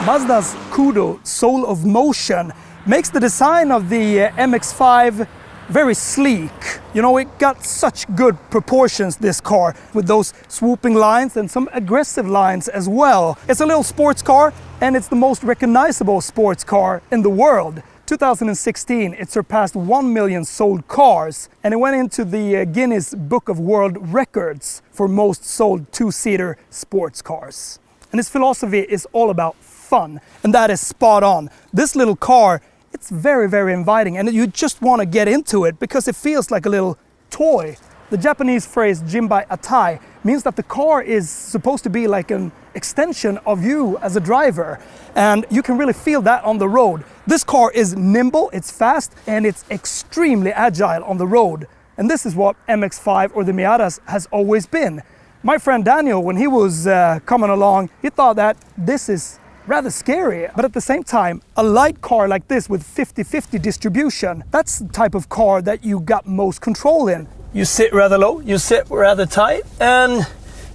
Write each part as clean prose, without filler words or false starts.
Mazda's Kudo Soul of Motion makes the design of the MX-5 very sleek. You know, it got such good proportions, this car, with those swooping lines and some aggressive lines as well. It's a little sports car, and it's the most recognizable sports car in the world. 2016, it surpassed 1 million sold cars, and it went into the Guinness Book of World Records for most sold two-seater sports cars. And its philosophy is all about fun, and that is spot on. This little car, it's very, very inviting, and you just want to get into it because it feels like a little toy. The Japanese phrase "jinbai atai" means that the car is supposed to be like an extension of you as a driver, and you can really feel that on the road. This car is nimble, it's fast, and it's extremely agile on the road. And this is what MX-5 or the Miatas has always been. My friend Daniel, when he was coming along, he thought that this is rather scary, but at the same time, a light car like this with 50-50 distribution, that's the type of car that you got most control in. You sit rather low, you sit rather tight, and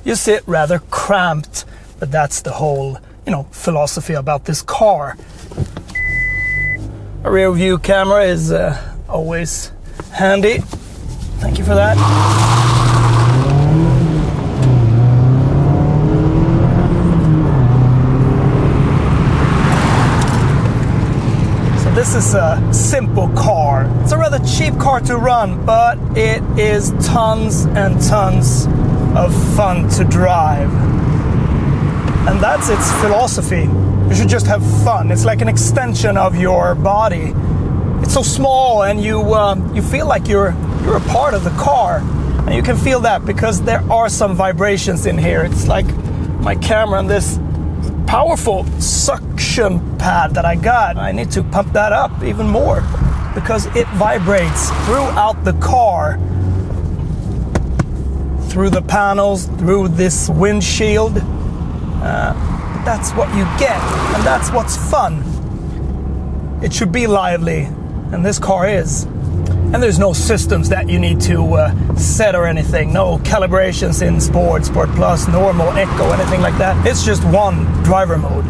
you sit rather cramped. But that's the whole, philosophy about this car. A rear view camera is always handy. Thank you for that. This is a simple car. It's a rather cheap car to run, but it is tons and tons of fun to drive. And that's its philosophy. You should just have fun. It's like an extension of your body. It's so small, and you feel like you're a part of the car. And you can feel that because there are some vibrations in here. It's like my camera and this powerful suction pad that I got. I need to pump that up even more because it vibrates throughout the car, through the panels, through this windshield. That's what you get, and that's what's fun. It should be lively, and this car is. And there's no systems that you need to set or anything. No calibrations in Sport, Sport Plus, Normal, Eco, anything like that. It's just one driver mode.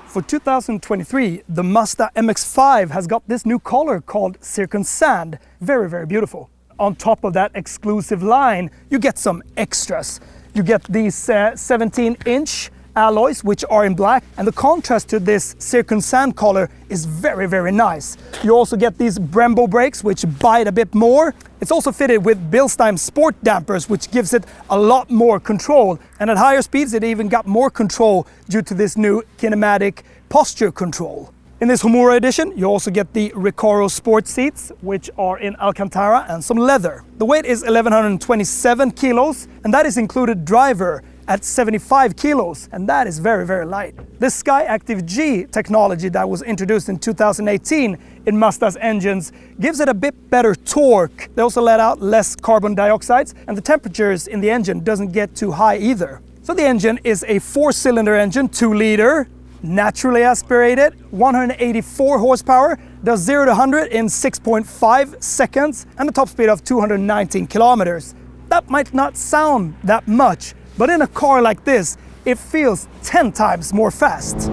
For 2023, the Mazda MX-5 has got this new color called Circun Sand. Very, very beautiful. On top of that exclusive line, you get some extras. You get these 17-inch alloys, which are in black, and the contrast to this Circun Sand color is very, very nice. You also get these Brembo brakes, which bite a bit more. It's also fitted with Bilstein sport dampers, which gives it a lot more control. And at higher speeds, it even got more control due to this new kinematic posture control. In this Homura edition, you also get the Recaro sport seats, which are in Alcantara and some leather. The weight is 1127 kilos, and that is included driver at 75 kilos, and that is very, very light. This Sky Active G technology that was introduced in 2018 in Mazda's engines gives it a bit better torque. They also let out less carbon dioxide, and the temperatures in the engine doesn't get too high either. So the engine is a 4-cylinder engine, 2-liter, naturally aspirated, 184 horsepower, does 0 to 100 in 6.5 seconds, and a top speed of 219 kilometers. That might not sound that much, but in a car like this, it feels 10 times more fast.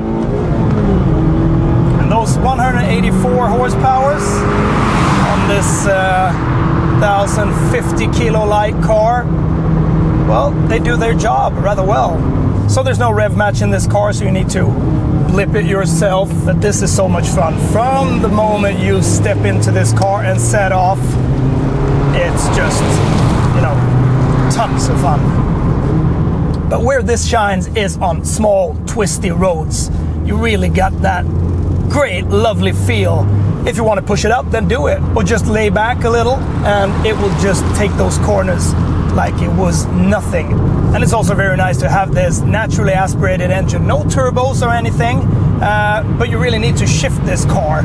And those 184 horsepowers on this 1050 kilo light car, well, they do their job rather well. So there's no rev match in this car, so you need to blip it yourself. But this is so much fun. From the moment you step into this car and set off, it's just, tons of fun. But where this shines is on small, twisty roads. You really got that great, lovely feel. If you want to push it up, then do it. Or just lay back a little, and it will just take those corners like it was nothing. And it's also very nice to have this naturally aspirated engine. No turbos or anything, but you really need to shift this car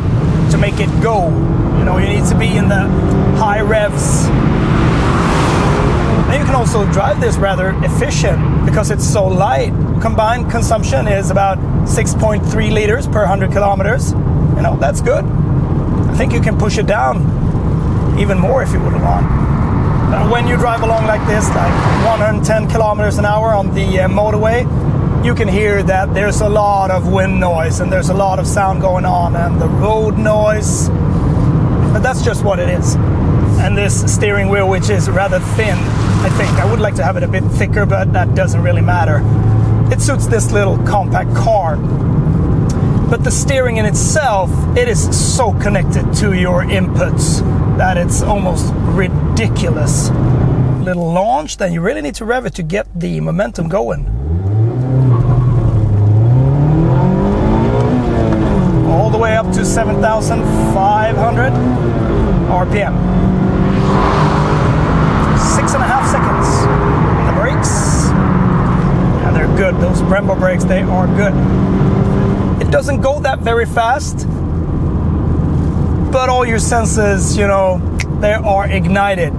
to make it go. You need to be in the high revs. And you can also drive this rather efficient because it's so light. Combined consumption is about 6.3 liters per 100 kilometers. That's good. I think you can push it down even more if you would want. When you drive along like this, like 110 kilometers an hour on the motorway, you can hear that there's a lot of wind noise and there's a lot of sound going on and the road noise. But that's just what it is. And this steering wheel, which is rather thin, I think. I would like to have it a bit thicker, but that doesn't really matter. It suits this little compact car. But the steering in itself, it is so connected to your inputs that it's almost ridiculous. Little launch, then you really need to rev it to get the momentum going. All the way up to 7,500 RPM. 6.5 seconds. And the brakes, yeah, they're good. Those Brembo brakes, they are good. It doesn't go that very fast, but all your senses, you know, they are ignited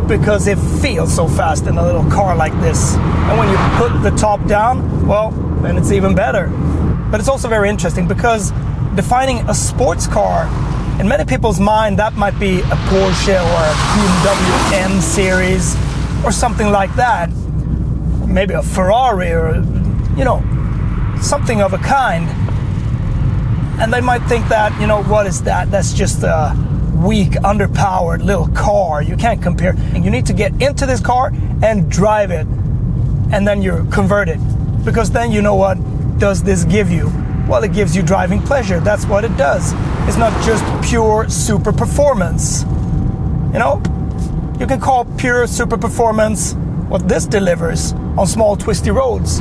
because it feels so fast in a little car like this. And when you put the top down, well, then it's even better. But it's also very interesting because defining a sports car, in many people's mind, that might be a Porsche or a BMW M series or something like that. Maybe a Ferrari or, you know, something of a kind. And they might think that, you know, what is that? That's just a weak, underpowered little car. You can't compare. And you need to get into this car and drive it. And then you're converted. Because then you know what does this give you? Well, it gives you driving pleasure. That's what it does. It's not just pure super performance. You know, you can call pure super performance what this delivers on small twisty roads.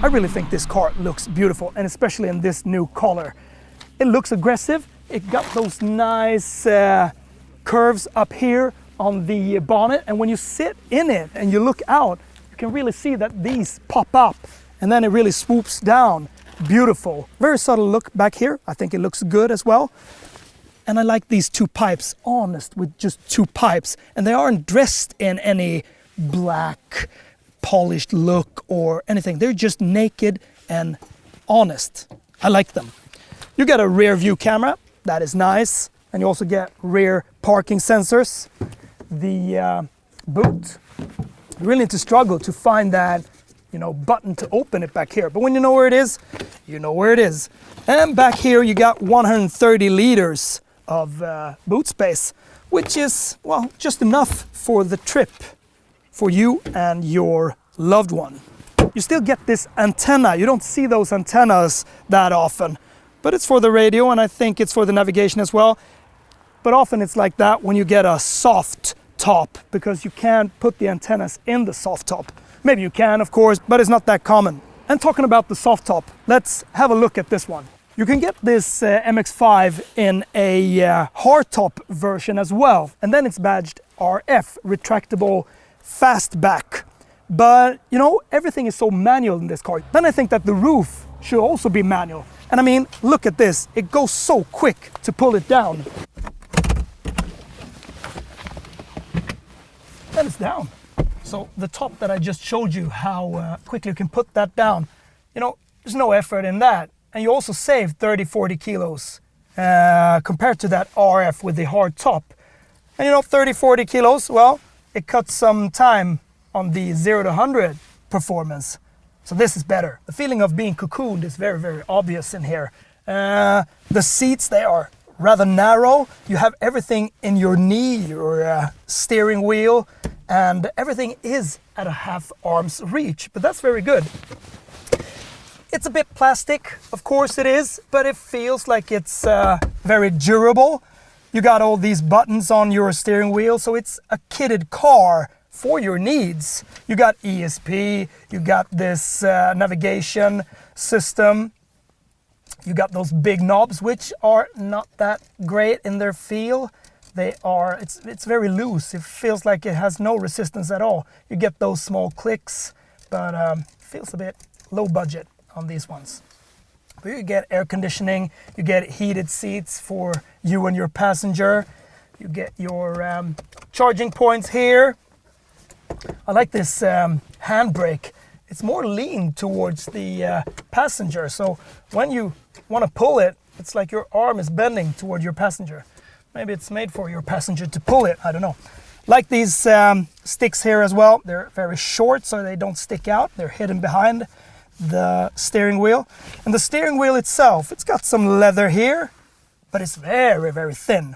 I really think this car looks beautiful, and especially in this new color. It looks aggressive. It got those nice curves up here on the bonnet, and when you sit in it and you look out, you can really see that these pop up, and then it really swoops down. Beautiful. Very subtle look back here. I think it looks good as well. And I like these two pipes, honest, with just two pipes, and they aren't dressed in any black polished look or anything. They're just naked and honest. I like them. You get a rear view camera, that is nice, and you also get rear parking sensors. The boot, you really need to struggle to find that, you know, button to open it back here, but when you know where it is, you know where it is. And back here you got 130 liters of boot space, which is, well, just enough for the trip for you and your loved one. You still get this antenna. You don't see those antennas that often, but it's for the radio, and I think it's for the navigation as well. But often it's like that when you get a soft top, because you can't put the antennas in the soft top. Maybe you can, of course, but it's not that common. And talking about the soft top, let's have a look at this one. You can get this MX-5 in a hardtop version as well, and then it's badged RF, retractable fastback. But you know, everything is so manual in this car. Then I think that the roof should also be manual. And I mean, look at this, it goes so quick to pull it down. Then it's down. So the top that I just showed you, how quickly you can put that down, you know, there's no effort in that. And you also save 30-40 kilos compared to that RF with the hard top. And you know, 30-40 kilos, well, it cuts some time on the 0 to 100 performance. So this is better. The feeling of being cocooned is very, very obvious in here. The seats, they are rather narrow. You have everything in your knee, your steering wheel, and everything is at a half arm's reach, but that's very good. It's a bit plastic, of course it is, but it feels like it's very durable. You got all these buttons on your steering wheel, so it's a kitted car for your needs. You got ESP, you got this navigation system, you got those big knobs, which are not that great in their feel. It's very loose. It feels like it has no resistance at all. You get those small clicks, but feels a bit low budget on these ones. But you get air conditioning, you get heated seats for you and your passenger, you get your charging points here. I like this handbrake. It's more lean towards the passenger, so when you want to pull it, it's like your arm is bending toward your passenger. Maybe it's made for your passenger to pull it, I don't know. Like these sticks here as well. They're very short so they don't stick out. They're hidden behind the steering wheel. And the steering wheel itself, it's got some leather here, but it's very, very thin.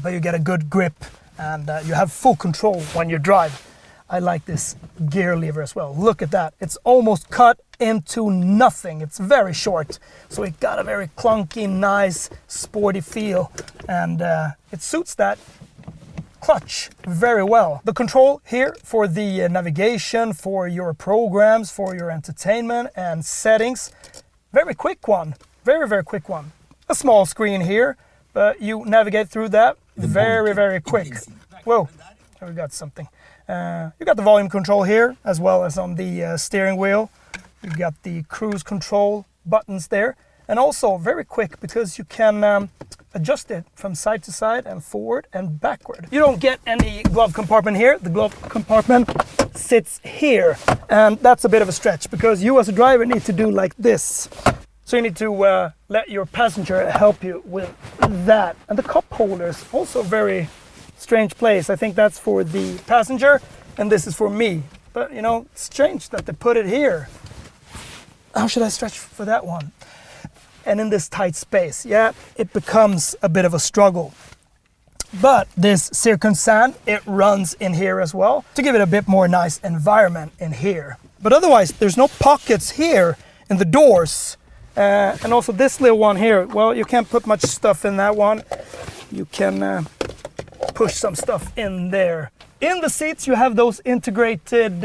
But you get a good grip and you have full control when you drive. I like this gear lever as well. Look at that. It's almost cut into nothing. It's very short. So it got a very clunky, nice, sporty feel. And it suits that clutch very well. The control here for the navigation, for your programs, for your entertainment and settings. Very quick one. Very, very quick one. A small screen here, but you navigate through that very, very quick. Whoa, we got something. You got the volume control here, as well as on the steering wheel. You got the cruise control buttons there. And also very quick because you can adjust it from side to side and forward and backward. You don't get any glove compartment here. The glove compartment sits here. And that's a bit of a stretch because you as a driver need to do like this. So you need to let your passenger help you with that. And the cup holder is also very strange place. I think that's for the passenger and this is for me. But you know, it's strange that they put it here. How should I stretch for that one? And in this tight space, yeah, it becomes a bit of a struggle. But this Circon Sand, it runs in here as well to give it a bit more nice environment in here. But otherwise, there's no pockets here in the doors. And also this little one here, well, you can't put much stuff in that one. You can push some stuff in there. In the seats, you have those integrated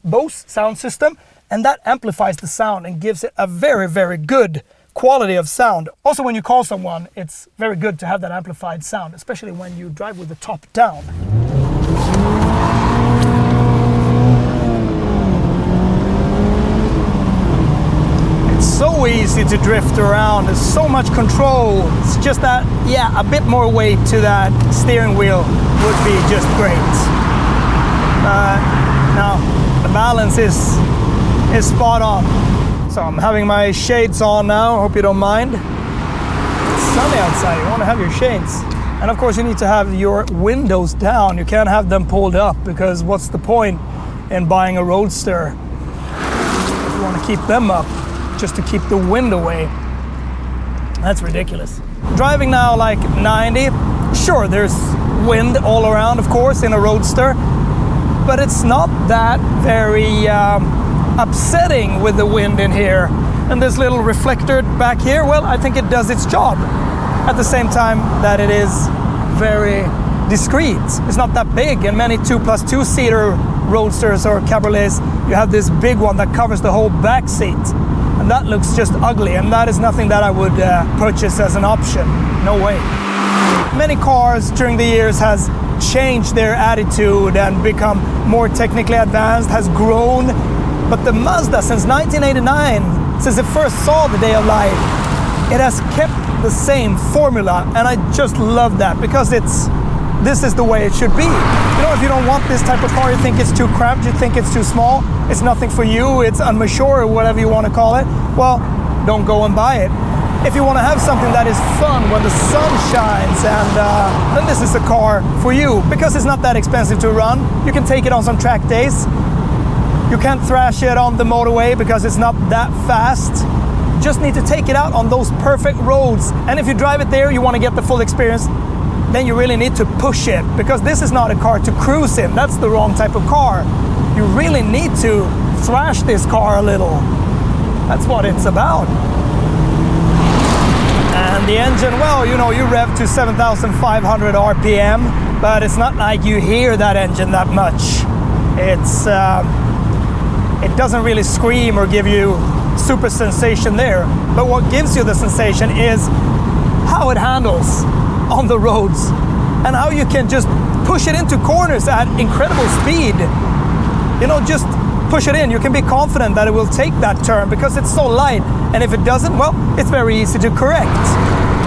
Bose sound system, and that amplifies the sound and gives it a very, very good quality of sound. Also, when you call someone, it's very good to have that amplified sound, especially when you drive with the top down. It's so easy to drift around. There's so much control. It's just that, yeah, a bit more weight to that steering wheel would be just great. Now, the balance is spot on. So I'm having my shades on now, hope you don't mind. It's sunny outside, you want to have your shades. And of course you need to have your windows down. You can't have them pulled up because what's the point in buying a roadster if you want to keep them up just to keep the wind away? That's ridiculous. Driving now like 90, sure there's wind all around of course in a roadster, but it's not that very upsetting with the wind in here. And this little reflector back here, well, I think it does its job. At the same time that it is very discreet. It's not that big. In many 2+2 seater roadsters or cabriolets, you have this big one that covers the whole back seat. And that looks just ugly. And that is nothing that I would purchase as an option. No way. Many cars during the years has changed their attitude and become more technically advanced, has grown. But the Mazda, since 1989, since it first saw the day of light, it has kept the same formula. And I just love that because this is the way it should be. You know, if you don't want this type of car, you think it's too cramped, you think it's too small, it's nothing for you, it's unmature or whatever you want to call it, well, don't go and buy it. If you want to have something that is fun when the sun shines, and then this is a car for you because it's not that expensive to run. You can take it on some track days. You can't thrash it on the motorway because it's not that fast. Just need to take it out on those perfect roads. And if you drive it there, you want to get the full experience, then you really need to push it because this is not a car to cruise in. That's the wrong type of car. You really need to thrash this car a little. That's what it's about. And the engine, well, you know, you rev to 7,500 RPM, but it's not like you hear that engine that much. It doesn't really scream or give you super sensation there. But what gives you the sensation is how it handles on the roads and how you can just push it into corners at incredible speed. You know, just push it in. You can be confident that it will take that turn because it's so light. And if it doesn't, well, it's very easy to correct.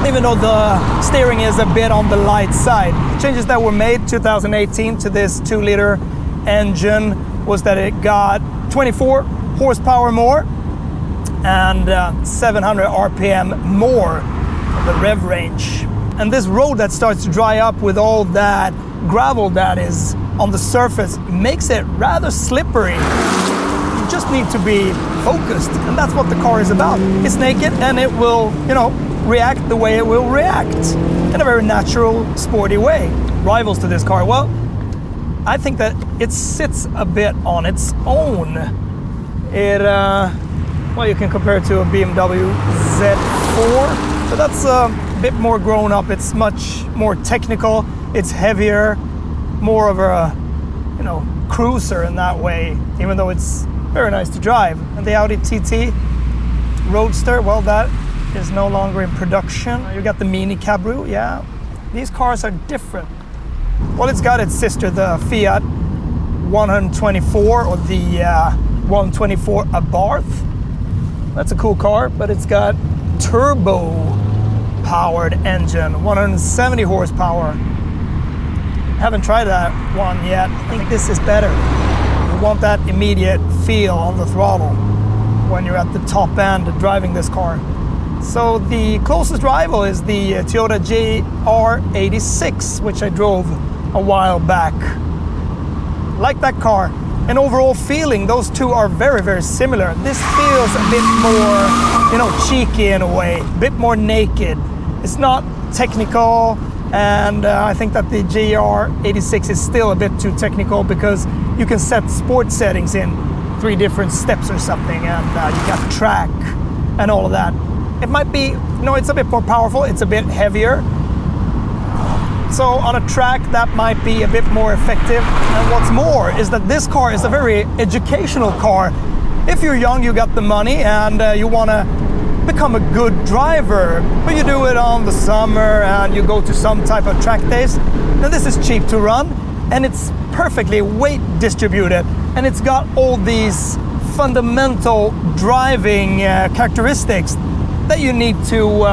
Even though the steering is a bit on the light side. Changes that were made 2018 to this 2-liter engine was that it got 24 horsepower more and 700 RPM more of the rev range. And this road that starts to dry up with all that gravel that is on the surface makes it rather slippery. You just need to be focused, and that's what the car is about. It's naked and it will, react the way it will react in a very natural, sporty way. Rivals to this car, well, I think that it sits a bit on its own. You can compare it to a BMW Z4, but that's a bit more grown up. It's much more technical. It's heavier, more of a, cruiser in that way, even though it's very nice to drive. And the Audi TT Roadster, well, that is no longer in production. You got the Mini Cabrio, yeah. These cars are different. Well, it's got its sister, the Fiat 124 or the 124 Abarth. That's a cool car, but it's got turbo-powered engine, 170 horsepower. Haven't tried that one yet. I think this is better. You want that immediate feel on the throttle when you're at the top end driving this car. So the closest rival is the Toyota GR86, which I drove a while back. Like that car. And overall feeling, those two are very, very similar. This feels a bit more, cheeky in a way, a bit more naked. It's not technical, and I think that the GR86 is still a bit too technical because you can set sport settings in 3 different steps or something, and you got track and all of that. It might be, it's a bit more powerful, it's a bit heavier. So on a track, that might be a bit more effective. And what's more is that this car is a very educational car. If you're young, you got the money, and you want to become a good driver, but you do it on the summer and you go to some type of track days, then this is cheap to run, and it's perfectly weight distributed, and it's got all these fundamental driving characteristics that you need to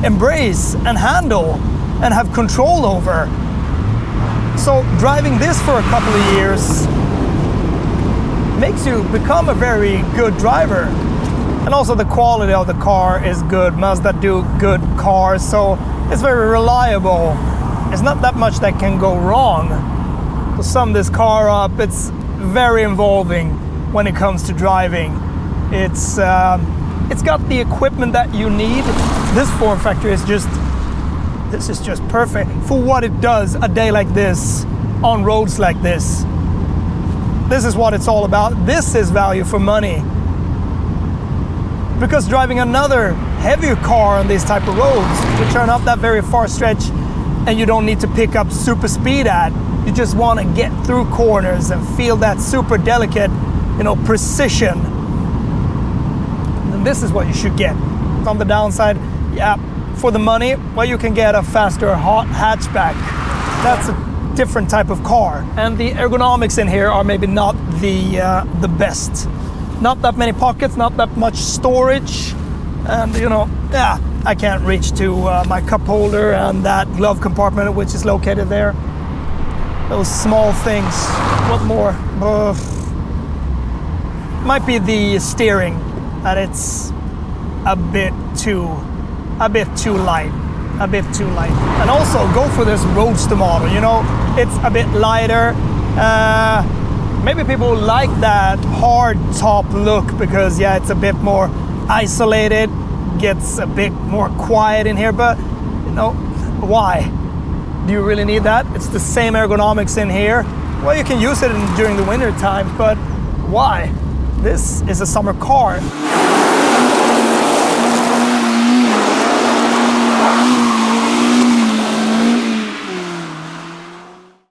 embrace and handle and have control over. So driving this for a couple of years makes you become a very good driver. And also the quality of the car is good. Mazda do good cars, so it's very reliable. It's not that much that can go wrong. To sum this car up, it's very involving when it comes to driving. It's got the equipment that you need. This form factor is just perfect for what it does a day like this, on roads like this. This is what it's all about. This is value for money. Because driving another heavier car on these type of roads, which are not that very far stretch, and you don't need to pick up super speed at, you just want to get through corners and feel that super delicate, precision. And this is what you should get. On the downside, yeah, for the money, well, you can get a faster hatchback. That's a different type of car. And the ergonomics in here are maybe not the best. Not that many pockets, not that much storage. And, I can't reach to my cup holder and that glove compartment, which is located there. Those small things. What more? Might be the steering, that it's a bit too light. And also go for this roadster model, it's a bit lighter. Maybe people like that hard top look because, yeah, it's a bit more isolated, gets a bit more quiet in here, but, why? Do you really need that? It's the same ergonomics in here. Well, you can use it during the winter time, but why? This is a summer car.